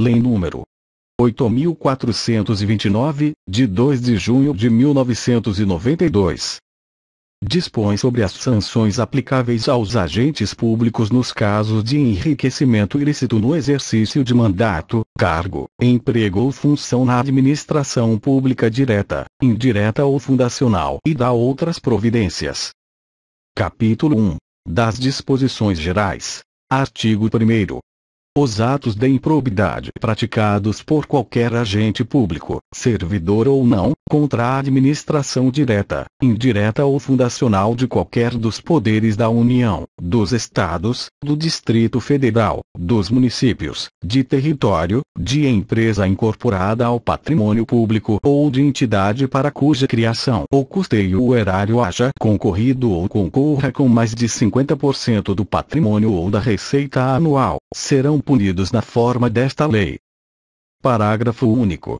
Lei nº 8.429, de 2 de junho de 1992. Dispõe sobre as sanções aplicáveis aos agentes públicos nos casos de enriquecimento ilícito no exercício de mandato, cargo, emprego ou função na administração pública direta, indireta ou fundacional e dá outras providências. Capítulo 1. Das disposições gerais. Artigo 1º. Os atos de improbidade praticados por qualquer agente público, servidor ou não, contra a administração direta, indireta ou fundacional de qualquer dos poderes da União, dos Estados, do Distrito Federal, dos municípios, de território, de empresa incorporada ao patrimônio público ou de entidade para cuja criação ou custeio o erário haja concorrido ou concorra com mais de 50% do patrimônio ou da receita anual, serão punidos na forma desta lei. Parágrafo único.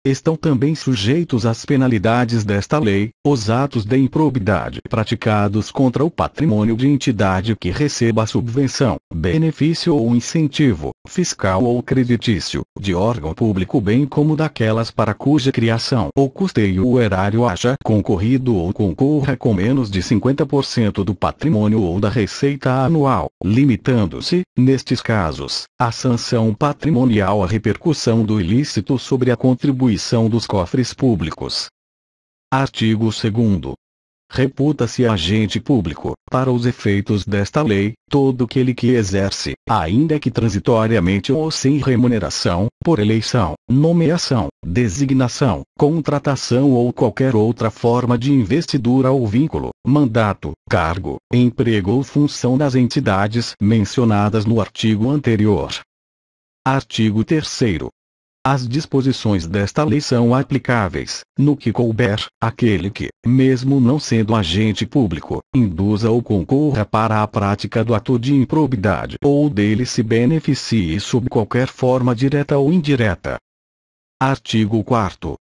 Estão também sujeitos às penalidades desta lei, os atos de improbidade praticados contra o patrimônio de entidade que receba subvenção, benefício ou incentivo, fiscal ou creditício, de órgão público bem como daquelas para cuja criação ou custeio o erário haja concorrido ou concorra com menos de 50% do patrimônio ou da receita anual, limitando-se, nestes casos, a sanção patrimonial à repercussão do ilícito sobre a contribuição dos cofres públicos. Artigo 2º. Reputa-se agente público, para os efeitos desta lei, todo aquele que exerce, ainda que transitoriamente ou sem remuneração, por eleição, nomeação, designação, contratação ou qualquer outra forma de investidura ou vínculo, mandato, cargo, emprego ou função nas entidades mencionadas no artigo anterior. Artigo 3º. As disposições desta lei são aplicáveis, no que couber, àquele que, mesmo não sendo agente público, induza ou concorra para a prática do ato de improbidade ou dele se beneficie sob qualquer forma direta ou indireta. Artigo 4º.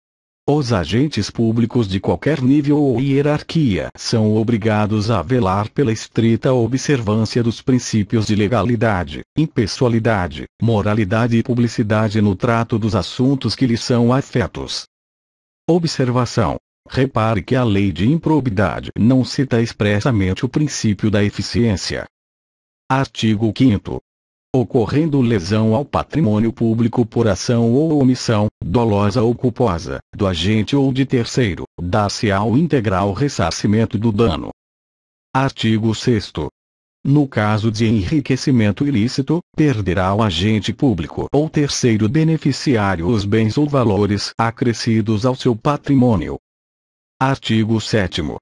Os agentes públicos de qualquer nível ou hierarquia são obrigados a velar pela estrita observância dos princípios de legalidade, impessoalidade, moralidade e publicidade no trato dos assuntos que lhes são afetos. Observação. Repare que a lei de improbidade não cita expressamente o princípio da eficiência. Artigo 5º. Ocorrendo lesão ao patrimônio público por ação ou omissão, dolosa ou culposa, do agente ou de terceiro, dar-se-á o integral ressarcimento do dano. Artigo 6º. No caso de enriquecimento ilícito, perderá o agente público ou terceiro beneficiário os bens ou valores acrescidos ao seu patrimônio. Artigo 7º.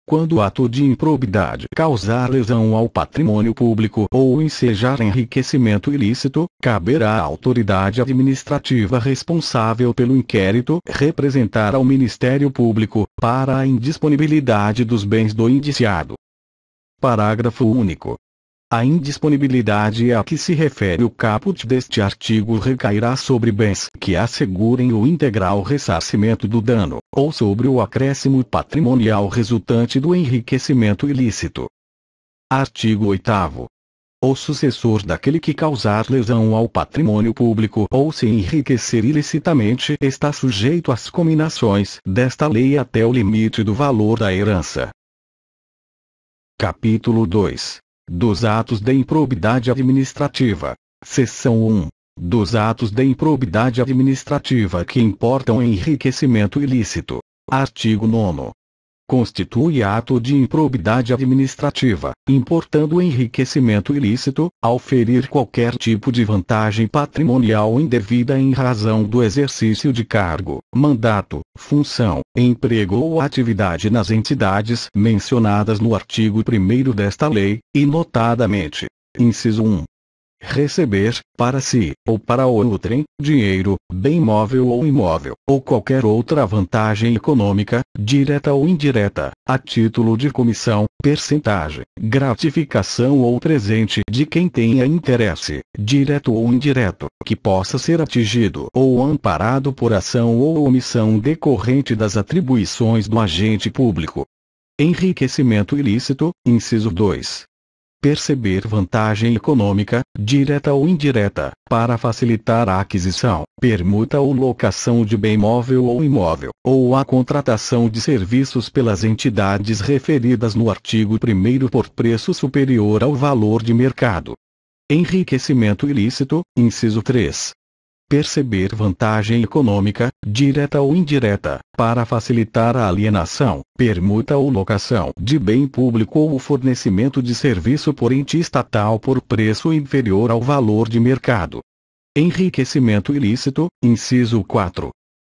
Quando o ato de improbidade causar lesão ao patrimônio público ou ensejar enriquecimento ilícito, caberá à autoridade administrativa responsável pelo inquérito representar ao Ministério Público, para a indisponibilidade dos bens do indiciado. Parágrafo único. A indisponibilidade a que se refere o caput deste artigo recairá sobre bens que assegurem o integral ressarcimento do dano, ou sobre o acréscimo patrimonial resultante do enriquecimento ilícito. Artigo 8º. O sucessor daquele que causar lesão ao patrimônio público ou se enriquecer ilicitamente está sujeito às cominações desta lei até o limite do valor da herança. Capítulo 2. Dos atos de improbidade administrativa. Seção 1. Dos atos de improbidade administrativa que importam enriquecimento ilícito. Artigo 9º. Constitui ato de improbidade administrativa, importando enriquecimento ilícito, ao ferir qualquer tipo de vantagem patrimonial indevida em razão do exercício de cargo, mandato, função, emprego ou atividade nas entidades mencionadas no artigo 1º desta lei, e notadamente: inciso 1. Receber, para si, ou para outrem, dinheiro, bem móvel ou imóvel, ou qualquer outra vantagem econômica, direta ou indireta, a título de comissão, percentagem, gratificação ou presente de quem tenha interesse, direto ou indireto, que possa ser atingido ou amparado por ação ou omissão decorrente das atribuições do agente público. Enriquecimento ilícito, inciso 2. Perceber vantagem econômica, direta ou indireta, para facilitar a aquisição, permuta ou locação de bem móvel ou imóvel, ou a contratação de serviços pelas entidades referidas no artigo 1º por preço superior ao valor de mercado. Enriquecimento ilícito, inciso 3. Perceber vantagem econômica, direta ou indireta, para facilitar a alienação, permuta ou locação de bem público ou o fornecimento de serviço por ente estatal por preço inferior ao valor de mercado. Enriquecimento ilícito, inciso 4.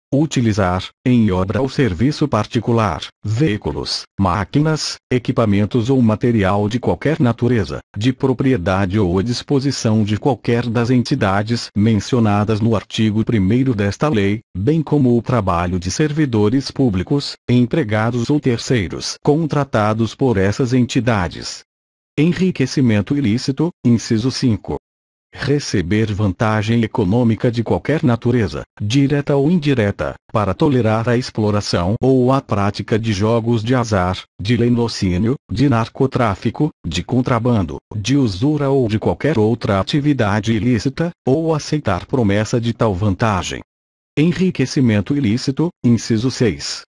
Utilizar, em obra ou serviço particular, veículos, máquinas, equipamentos ou material de qualquer natureza, de propriedade ou à disposição de qualquer das entidades mencionadas no artigo 1º desta lei, bem como o trabalho de servidores públicos, empregados ou terceiros contratados por essas entidades. Enriquecimento ilícito, inciso 5. Receber vantagem econômica de qualquer natureza, direta ou indireta, para tolerar a exploração ou a prática de jogos de azar, de latrocínio, de narcotráfico, de contrabando, de usura ou de qualquer outra atividade ilícita, ou aceitar promessa de tal vantagem. Enriquecimento ilícito, inciso 6.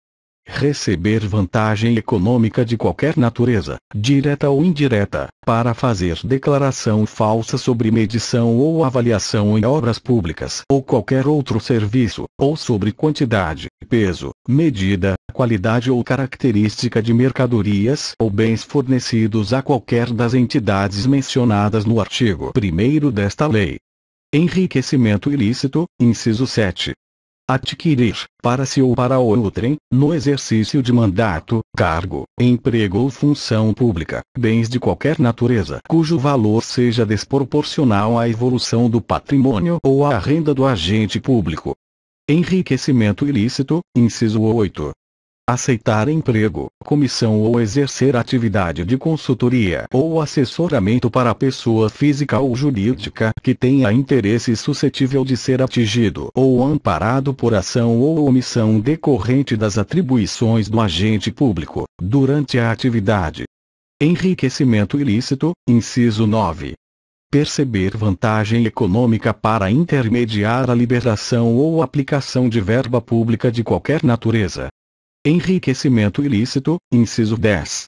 Receber vantagem econômica de qualquer natureza, direta ou indireta, para fazer declaração falsa sobre medição ou avaliação em obras públicas ou qualquer outro serviço, ou sobre quantidade, peso, medida, qualidade ou característica de mercadorias ou bens fornecidos a qualquer das entidades mencionadas no artigo 1º desta lei. Enriquecimento ilícito, inciso 7. Adquirir, para si ou para outrem, no exercício de mandato, cargo, emprego ou função pública, bens de qualquer natureza cujo valor seja desproporcional à evolução do patrimônio ou à renda do agente público. Enriquecimento ilícito, inciso 8. Aceitar emprego, comissão ou exercer atividade de consultoria ou assessoramento para pessoa física ou jurídica que tenha interesse suscetível de ser atingido ou amparado por ação ou omissão decorrente das atribuições do agente público, durante a atividade. Enriquecimento ilícito, inciso 9. Perceber vantagem econômica para intermediar a liberação ou aplicação de verba pública de qualquer natureza. Enriquecimento ilícito, inciso 10.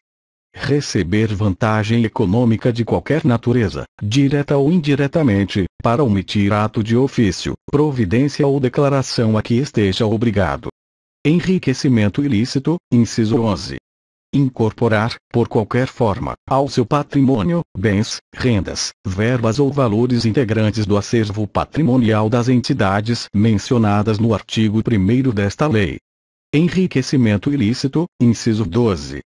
Receber vantagem econômica de qualquer natureza, direta ou indiretamente, para omitir ato de ofício, providência ou declaração a que esteja obrigado. Enriquecimento ilícito, inciso 11. Incorporar, por qualquer forma, ao seu patrimônio, bens, rendas, verbas ou valores integrantes do acervo patrimonial das entidades mencionadas no artigo 1º desta lei. Enriquecimento ilícito, inciso 12.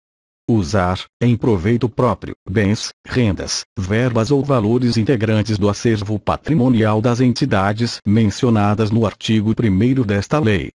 Usar, em proveito próprio, bens, rendas, verbas ou valores integrantes do acervo patrimonial das entidades mencionadas no artigo 1º desta lei.